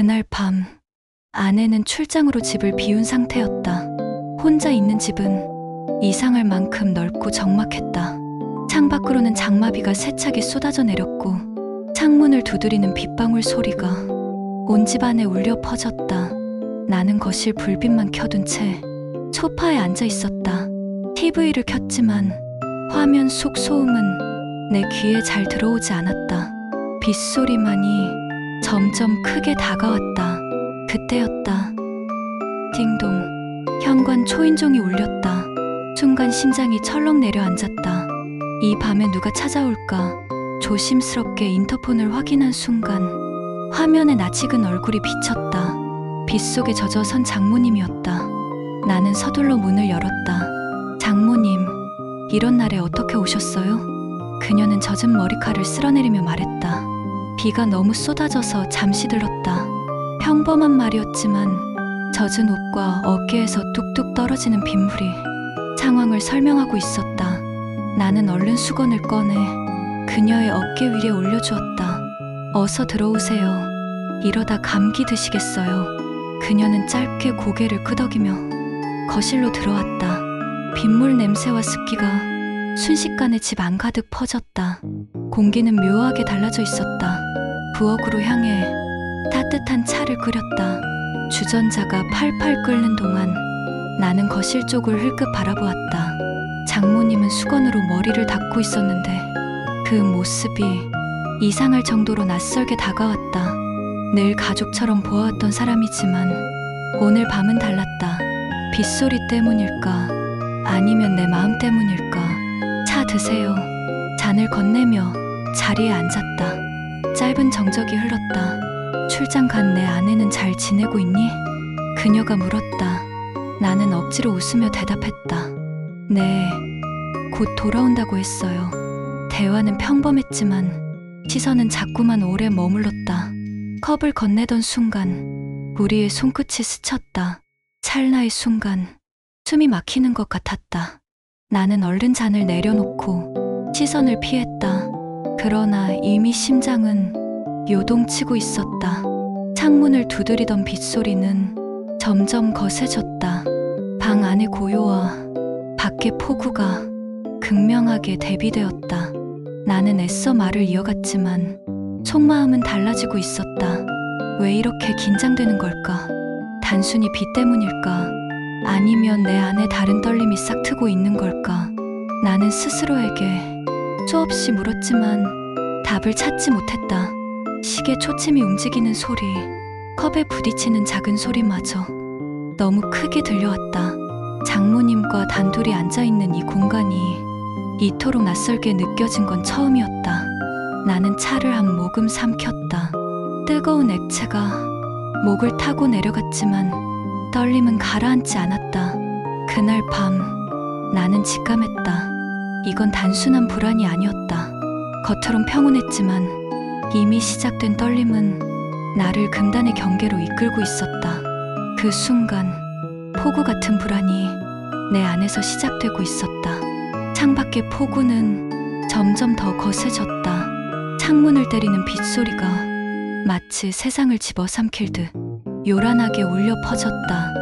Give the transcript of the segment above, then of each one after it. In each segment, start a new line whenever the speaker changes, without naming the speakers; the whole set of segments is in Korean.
그날 밤 아내는 출장으로 집을 비운 상태였다. 혼자 있는 집은 이상할 만큼 넓고 적막했다. 창밖으로는 장마비가 세차게 쏟아져 내렸고 창문을 두드리는 빗방울 소리가 온 집안에 울려 퍼졌다. 나는 거실 불빛만 켜둔 채 소파에 앉아 있었다. TV를 켰지만 화면 속 소음은 내 귀에 잘 들어오지 않았다. 빗소리만이 점점 크게 다가왔다. 그때였다. 띵동. 현관 초인종이 울렸다. 순간 심장이 철렁 내려앉았다. 이 밤에 누가 찾아올까? 조심스럽게 인터폰을 확인한 순간 화면에 낯익은 얼굴이 비쳤다. 빗속에 젖어선 장모님이었다. 나는 서둘러 문을 열었다. 장모님, 이런 날에 어떻게 오셨어요? 그녀는 젖은 머리칼을 쓸어내리며 말했다. 비가 너무 쏟아져서 잠시 들렀다. 평범한 말이었지만 젖은 옷과 어깨에서 뚝뚝 떨어지는 빗물이 상황을 설명하고 있었다. 나는 얼른 수건을 꺼내 그녀의 어깨 위에 올려주었다. 어서 들어오세요. 이러다 감기 드시겠어요. 그녀는 짧게 고개를 끄덕이며 거실로 들어왔다. 빗물 냄새와 습기가 순식간에 집 안 가득 퍼졌다. 공기는 묘하게 달라져 있었다. 부엌으로 향해 따뜻한 차를 끓였다. 주전자가 팔팔 끓는 동안 나는 거실 쪽을 흘끗 바라보았다. 장모님은 수건으로 머리를 닦고 있었는데 그 모습이 이상할 정도로 낯설게 다가왔다. 늘 가족처럼 보아왔던 사람이지만 오늘 밤은 달랐다. 빗소리 때문일까? 아니면 내 마음 때문일까? 차 드세요. 잔을 건네며 자리에 앉았다. 짧은 정적이 흘렀다. 출장 간 내 아내는 잘 지내고 있니? 그녀가 물었다. 나는 억지로 웃으며 대답했다. 네, 곧 돌아온다고 했어요. 대화는 평범했지만 시선은 자꾸만 오래 머물렀다. 컵을 건네던 순간 우리의 손끝이 스쳤다. 찰나의 순간 숨이 막히는 것 같았다. 나는 얼른 잔을 내려놓고 시선을 피했다. 그러나 이미 심장은 요동치고 있었다. 창문을 두드리던 빗소리는 점점 거세졌다. 방 안의 고요와 밖의 폭우가 극명하게 대비되었다. 나는 애써 말을 이어갔지만 속마음은 달라지고 있었다. 왜 이렇게 긴장되는 걸까? 단순히 비 때문일까? 아니면 내 안에 다른 떨림이 싹 트고 있는 걸까? 나는 스스로에게 수없이 물었지만 답을 찾지 못했다. 시계 초침이 움직이는 소리, 컵에 부딪히는 작은 소리마저 너무 크게 들려왔다. 장모님과 단둘이 앉아있는 이 공간이 이토록 낯설게 느껴진 건 처음이었다. 나는 차를 한 모금 삼켰다. 뜨거운 액체가 목을 타고 내려갔지만 떨림은 가라앉지 않았다. 그날 밤 나는 직감했다. 이건 단순한 불안이 아니었다. 겉으론 평온했지만 이미 시작된 떨림은 나를 금단의 경계로 이끌고 있었다. 그 순간 폭우 같은 불안이 내 안에서 시작되고 있었다. 창밖의 폭우는 점점 더 거세졌다. 창문을 때리는 빗소리가 마치 세상을 집어삼킬 듯 요란하게 울려 퍼졌다.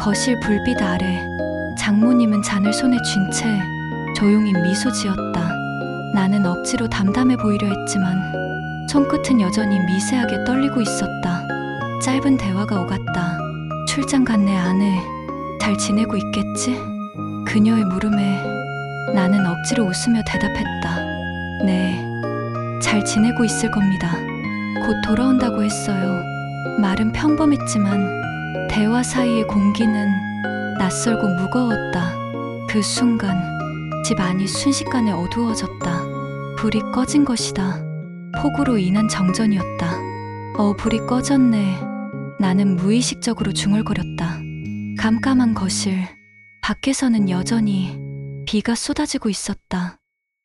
거실 불빛 아래 장모님은 잔을 손에 쥔 채 조용히 미소 지었다. 나는 억지로 담담해 보이려 했지만 손끝은 여전히 미세하게 떨리고 있었다. 짧은 대화가 오갔다. 출장 간 내 아내 잘 지내고 있겠지? 그녀의 물음에 나는 억지로 웃으며 대답했다. 네, 잘 지내고 있을 겁니다. 곧 돌아온다고 했어요. 말은 평범했지만 대화 사이의 공기는 낯설고 무거웠다. 그 순간 집 안이 순식간에 어두워졌다. 불이 꺼진 것이다. 폭우로 인한 정전이었다. 불이 꺼졌네. 나는 무의식적으로 중얼거렸다. 깜깜한 거실. 밖에서는 여전히 비가 쏟아지고 있었다.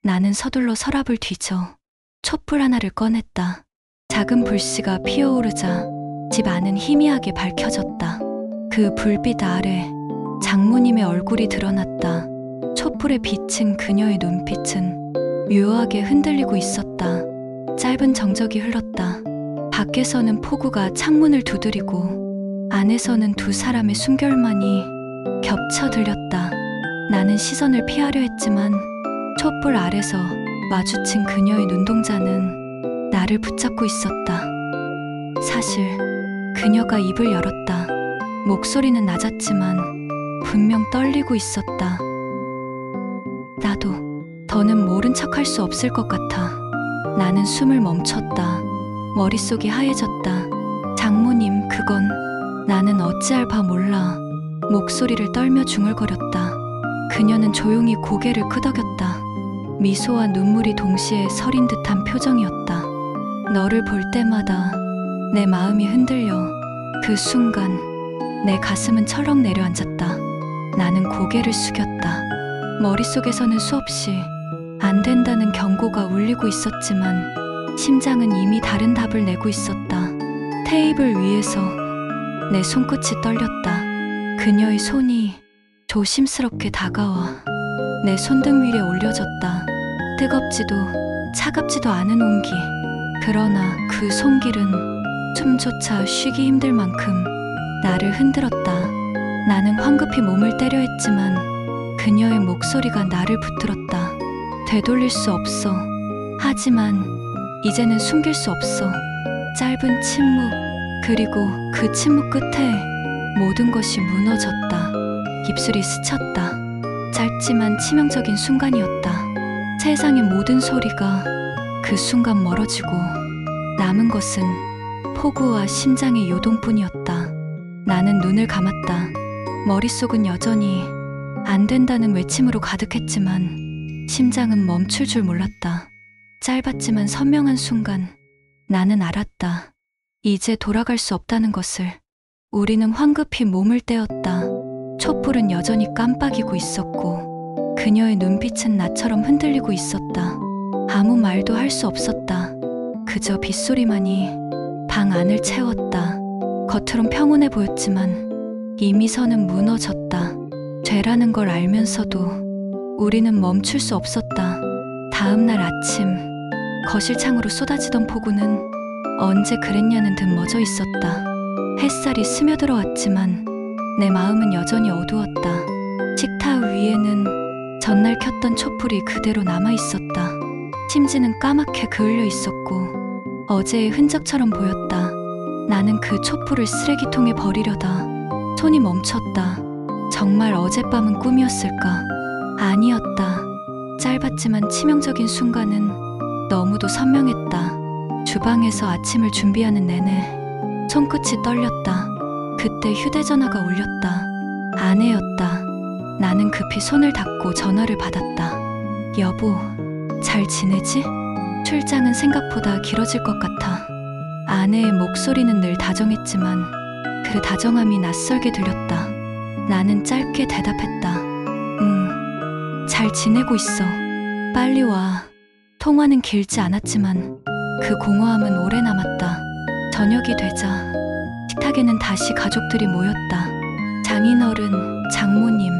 나는 서둘러 서랍을 뒤져 촛불 하나를 꺼냈다. 작은 불씨가 피어오르자 집 안은 희미하게 밝혀졌다. 그 불빛 아래 장모님의 얼굴이 드러났다. 촛불에 비친 그녀의 눈빛은 묘하게 흔들리고 있었다. 짧은 정적이 흘렀다. 밖에서는 폭우가 창문을 두드리고 안에서는 두 사람의 숨결만이 겹쳐 들렸다. 나는 시선을 피하려 했지만 촛불 아래서 마주친 그녀의 눈동자는 나를 붙잡고 있었다. 사실 그녀가 입을 열었다. 목소리는 낮았지만 분명 떨리고 있었다. 나도 더는 모른 척할 수 없을 것 같아. 나는 숨을 멈췄다. 머릿속이 하얘졌다. 장모님, 그건 나는 어찌할 바 몰라. 목소리를 떨며 중얼거렸다. 그녀는 조용히 고개를 끄덕였다. 미소와 눈물이 동시에 서린 듯한 표정이었다. 너를 볼 때마다 내 마음이 흔들려. 그 순간 내 가슴은 철렁 내려앉았다. 나는 고개를 숙였다. 머릿속에서는 수없이 안 된다는 경고가 울리고 있었지만 심장은 이미 다른 답을 내고 있었다. 테이블 위에서 내 손끝이 떨렸다. 그녀의 손이 조심스럽게 다가와 내 손등 위에 올려졌다. 뜨겁지도 차갑지도 않은 온기. 그러나 그 손길은 숨조차 쉬기 힘들 만큼 나를 흔들었다. 나는 황급히 몸을 때려 했지만 그녀의 목소리가 나를 붙들었다. 되돌릴 수 없어. 하지만 이제는 숨길 수 없어. 짧은 침묵, 그리고 그 침묵 끝에 모든 것이 무너졌다. 입술이 스쳤다. 짧지만 치명적인 순간이었다. 세상의 모든 소리가 그 순간 멀어지고 남은 것은 폭우와 심장의 요동뿐이었다. 나는 눈을 감았다. 머릿속은 여전히 안 된다는 외침으로 가득했지만 심장은 멈출 줄 몰랐다. 짧았지만 선명한 순간 나는 알았다. 이제 돌아갈 수 없다는 것을. 우리는 황급히 몸을 떼었다. 촛불은 여전히 깜빡이고 있었고 그녀의 눈빛은 나처럼 흔들리고 있었다. 아무 말도 할 수 없었다. 그저 빗소리만이 방 안을 채웠다. 겉으론 평온해 보였지만 이미 선은 무너졌다. 죄라는 걸 알면서도 우리는 멈출 수 없었다. 다음 날 아침 거실 창으로 쏟아지던 폭우는 언제 그랬냐는 듯 멎어 있었다. 햇살이 스며들어 왔지만 내 마음은 여전히 어두웠다. 식탁 위에는 전날 켰던 촛불이 그대로 남아 있었다. 심지는 까맣게 그을려 있었고 어제의 흔적처럼 보였다. 나는 그 촛불을 쓰레기통에 버리려다 손이 멈췄다. 정말 어젯밤은 꿈이었을까? 아니었다. 짧았지만 치명적인 순간은 너무도 선명했다. 주방에서 아침을 준비하는 내내 손끝이 떨렸다. 그때 휴대전화가 울렸다. 아내였다. 나는 급히 손을 닫고 전화를 받았다. 여보, 잘 지내지? 출장은 생각보다 길어질 것 같아. 아내의 목소리는 늘 다정했지만 그 다정함이 낯설게 들렸다. 나는 짧게 대답했다. 잘 지내고 있어. 빨리 와. 통화는 길지 않았지만 그 공허함은 오래 남았다. 저녁이 되자 식탁에는 다시 가족들이 모였다. 장인어른, 장모님,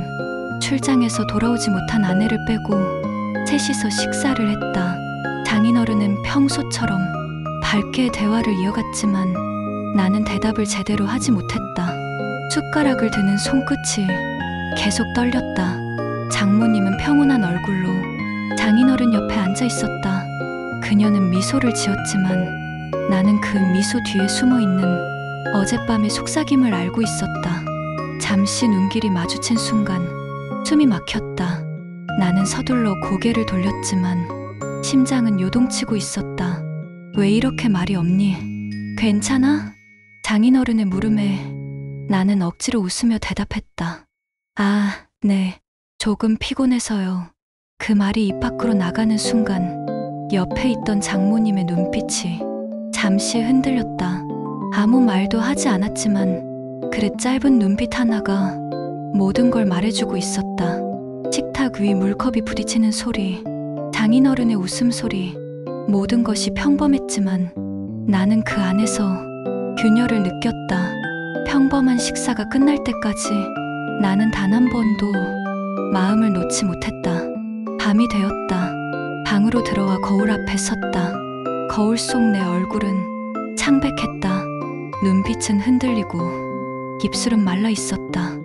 출장에서 돌아오지 못한 아내를 빼고 셋이서 식사를 했다. 장인어른은 평소처럼 밝게 대화를 이어갔지만 나는 대답을 제대로 하지 못했다. 숟가락을 드는 손끝이 계속 떨렸다. 장모님은 평온한 얼굴로 장인어른 옆에 앉아 있었다. 그녀는 미소를 지었지만 나는 그 미소 뒤에 숨어 있는 어젯밤의 속삭임을 알고 있었다. 잠시 눈길이 마주친 순간 숨이 막혔다. 나는 서둘러 고개를 돌렸지만 심장은 요동치고 있었다. 왜 이렇게 말이 없니? 괜찮아? 장인어른의 물음에 나는 억지로 웃으며 대답했다. 아, 네. 조금 피곤해서요. 그 말이 입 밖으로 나가는 순간 옆에 있던 장모님의 눈빛이 잠시 흔들렸다. 아무 말도 하지 않았지만 그 짧은 눈빛 하나가 모든 걸 말해주고 있었다. 식탁 위 물컵이 부딪히는 소리, 장인어른의 웃음소리, 모든 것이 평범했지만 나는 그 안에서 균열을 느꼈다. 평범한 식사가 끝날 때까지 나는 단 한 번도 마음을 놓지 못했다. 밤이 되었다. 방으로 들어와 거울 앞에 섰다. 거울 속 내 얼굴은 창백했다. 눈빛은 흔들리고 입술은 말라 있었다.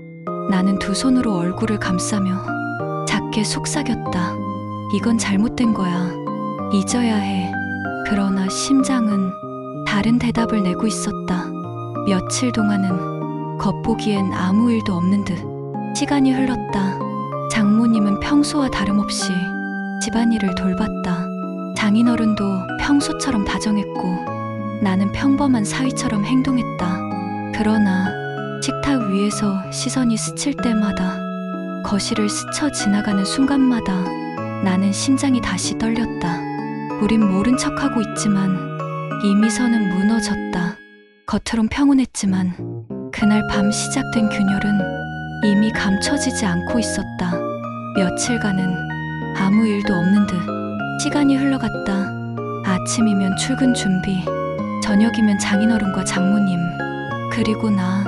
나는 두 손으로 얼굴을 감싸며 작게 속삭였다. 이건 잘못된 거야. 잊어야 해. 그러나 심장은 다른 대답을 내고 있었다. 며칠 동안은 겉보기엔 아무 일도 없는 듯 시간이 흘렀다. 장모님은 평소와 다름없이 집안일을 돌봤다. 장인어른도 평소처럼 다정했고 나는 평범한 사위처럼 행동했다. 그러나 식탁 위에서 시선이 스칠 때마다, 거실을 스쳐 지나가는 순간마다 나는 심장이 다시 떨렸다. 우린 모른 척하고 있지만 이미 선은 무너졌다. 겉으론 평온했지만 그날 밤 시작된 균열은 이미 감춰지지 않고 있었다. 며칠간은 아무 일도 없는 듯 시간이 흘러갔다. 아침이면 출근 준비, 저녁이면 장인어른과 장모님, 그리고 나.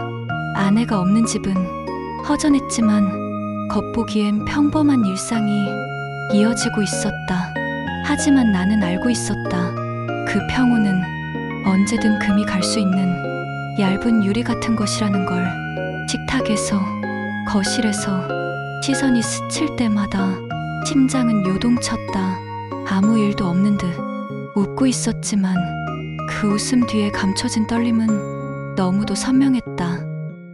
아내가 없는 집은 허전했지만 겉보기엔 평범한 일상이 이어지고 있었다. 하지만 나는 알고 있었다. 그 평온은 언제든 금이 갈 수 있는 얇은 유리 같은 것이라는 걸. 식탁에서, 거실에서 시선이 스칠 때마다 심장은 요동쳤다. 아무 일도 없는 듯 웃고 있었지만 그 웃음 뒤에 감춰진 떨림은 너무도 선명했다.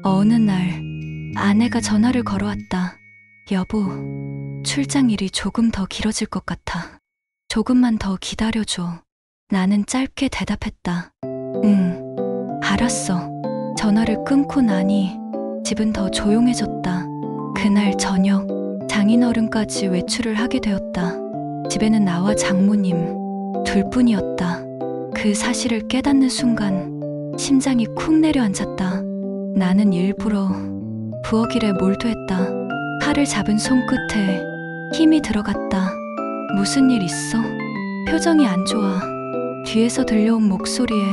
어느 날 아내가 전화를 걸어왔다. 여보, 출장일이 조금 더 길어질 것 같아. 조금만 더 기다려줘. 나는 짧게 대답했다. 응, 알았어. 전화를 끊고 나니 집은 더 조용해졌다. 그날 저녁 장인어른까지 외출을 하게 되었다. 집에는 나와 장모님 둘뿐이었다. 그 사실을 깨닫는 순간 심장이 쿵 내려앉았다. 나는 일부러 부엌일에 몰두했다. 칼을 잡은 손끝에 힘이 들어갔다. 무슨 일 있어? 표정이 안 좋아. 뒤에서 들려온 목소리에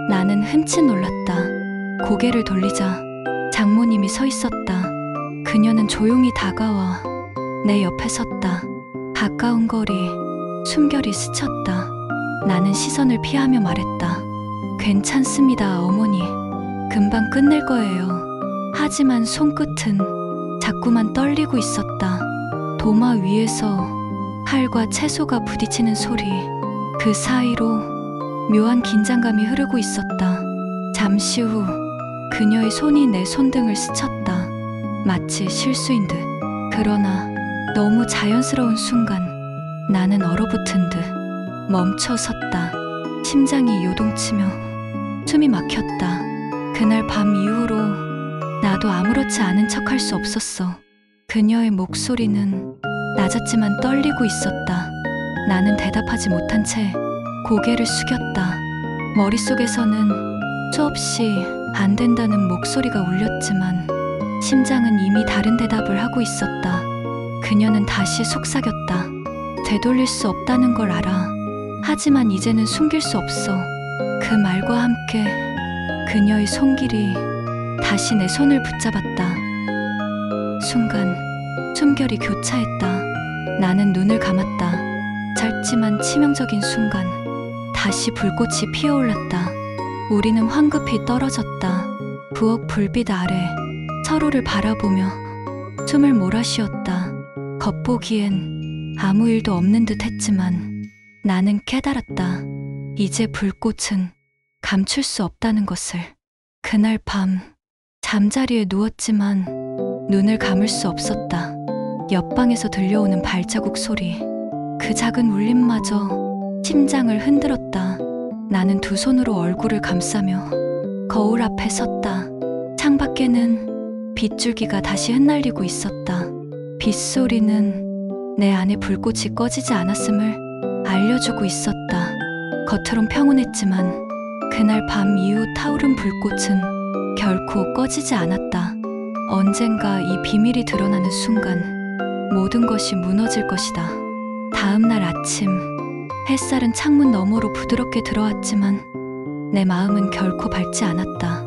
나는 흠칫 놀랐다. 고개를 돌리자 장모님이 서 있었다. 그녀는 조용히 다가와 내 옆에 섰다. 가까운 거리, 숨결이 스쳤다. 나는 시선을 피하며 말했다. 괜찮습니다, 어머니. 금방 끝낼 거예요. 하지만 손끝은 자꾸만 떨리고 있었다. 도마 위에서 칼과 채소가 부딪히는 소리, 그 사이로 묘한 긴장감이 흐르고 있었다. 잠시 후 그녀의 손이 내 손등을 스쳤다. 마치 실수인 듯. 그러나 너무 자연스러운 순간 나는 얼어붙은 듯 멈춰 섰다. 심장이 요동치며 숨이 막혔다. 그날 밤 이후로 나도 아무렇지 않은 척 할 수 없었어. 그녀의 목소리는 낮았지만 떨리고 있었다. 나는 대답하지 못한 채 고개를 숙였다. 머릿속에서는 수없이 안 된다는 목소리가 울렸지만 심장은 이미 다른 대답을 하고 있었다. 그녀는 다시 속삭였다. 되돌릴 수 없다는 걸 알아. 하지만 이제는 숨길 수 없어. 그 말과 함께 그녀의 손길이 다시 내 손을 붙잡았다. 순간 숨결이 교차했다. 나는 눈을 감았다. 짧지만 치명적인 순간 다시 불꽃이 피어올랐다. 우리는 황급히 떨어졌다. 부엌 불빛 아래 서로를 바라보며 숨을 몰아쉬었다. 겉보기엔 아무 일도 없는 듯 했지만 나는 깨달았다. 이제 불꽃은 감출 수 없다는 것을. 그날 밤 잠자리에 누웠지만 눈을 감을 수 없었다. 옆방에서 들려오는 발자국 소리, 그 작은 울림마저 심장을 흔들었다. 나는 두 손으로 얼굴을 감싸며 거울 앞에 섰다. 창밖에는 빗줄기가 다시 흩날리고 있었다. 빗소리는 내 안에 불꽃이 꺼지지 않았음을 알려주고 있었다. 겉으론 평온했지만 그날 밤 이후 타오른 불꽃은 결코 꺼지지 않았다. 언젠가 이 비밀이 드러나는 순간 모든 것이 무너질 것이다. 다음 날 아침, 햇살은 창문 너머로 부드럽게 들어왔지만 내 마음은 결코 밝지 않았다.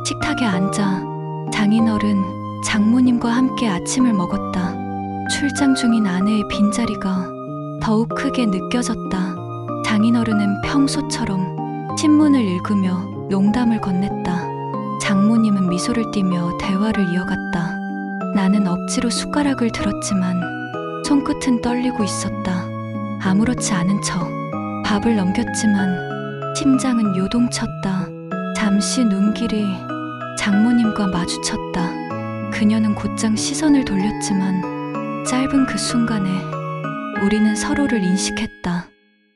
식탁에 앉아 장인어른, 장모님과 함께 아침을 먹었다. 출장 중인 아내의 빈자리가 더욱 크게 느껴졌다. 장인어른은 평소처럼 신문을 읽으며 농담을 건넸다. 장모님은 미소를 띠며 대화를 이어갔다. 나는 억지로 숟가락을 들었지만 손끝은 떨리고 있었다. 아무렇지 않은 척 밥을 넘겼지만 심장은 요동쳤다. 잠시 눈길이 장모님과 마주쳤다. 그녀는 곧장 시선을 돌렸지만 짧은 그 순간에 우리는 서로를 인식했다.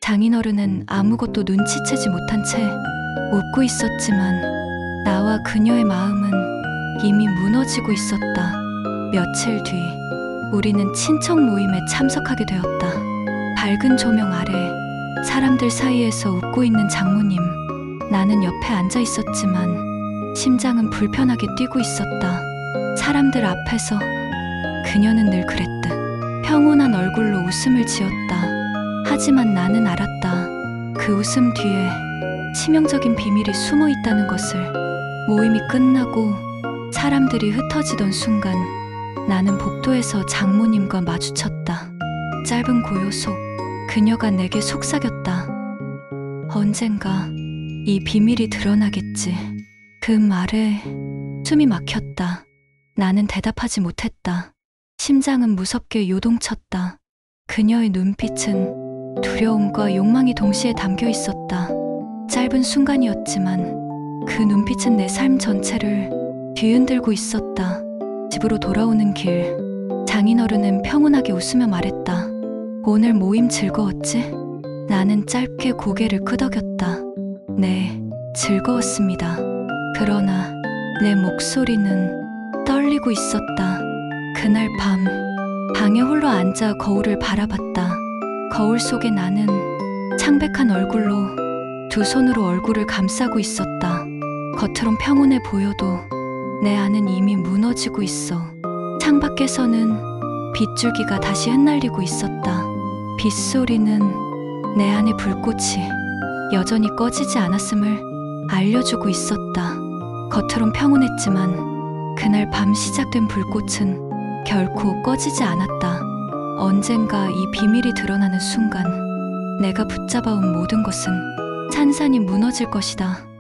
장인어른은 아무것도 눈치채지 못한 채 웃고 있었지만 나와 그녀의 마음은 이미 무너지고 있었다. 며칠 뒤 우리는 친척 모임에 참석하게 되었다. 밝은 조명 아래 사람들 사이에서 웃고 있는 장모님. 나는 옆에 앉아 있었지만 심장은 불편하게 뛰고 있었다. 사람들 앞에서 그녀는 늘 그랬듯 평온한 얼굴로 웃음을 지었다. 하지만 나는 알았다. 그 웃음 뒤에 치명적인 비밀이 숨어 있다는 것을. 모임이 끝나고 사람들이 흩어지던 순간 나는 복도에서 장모님과 마주쳤다. 짧은 고요 속 그녀가 내게 속삭였다. 언젠가 이 비밀이 드러나겠지. 그 말에 숨이 막혔다. 나는 대답하지 못했다. 심장은 무섭게 요동쳤다. 그녀의 눈빛은 두려움과 욕망이 동시에 담겨 있었다. 짧은 순간이었지만 그 눈빛은 내 삶 전체를 뒤흔들고 있었다. 집으로 돌아오는 길, 장인어른은 평온하게 웃으며 말했다. 오늘 모임 즐거웠지? 나는 짧게 고개를 끄덕였다. 네, 즐거웠습니다. 그러나 내 목소리는 떨리고 있었다. 그날 밤, 방에 홀로 앉아 거울을 바라봤다. 거울 속에 나는 창백한 얼굴로 두 손으로 얼굴을 감싸고 있었다. 겉으론 평온해 보여도 내 안은 이미 무너지고 있어. 창밖에서는 빗줄기가 다시 흩날리고 있었다. 빗소리는 내 안의 불꽃이 여전히 꺼지지 않았음을 알려주고 있었다. 겉으론 평온했지만 그날 밤 시작된 불꽃은 결코 꺼지지 않았다. 언젠가 이 비밀이 드러나는 순간 내가 붙잡아온 모든 것은 산산이 무너질 것이다.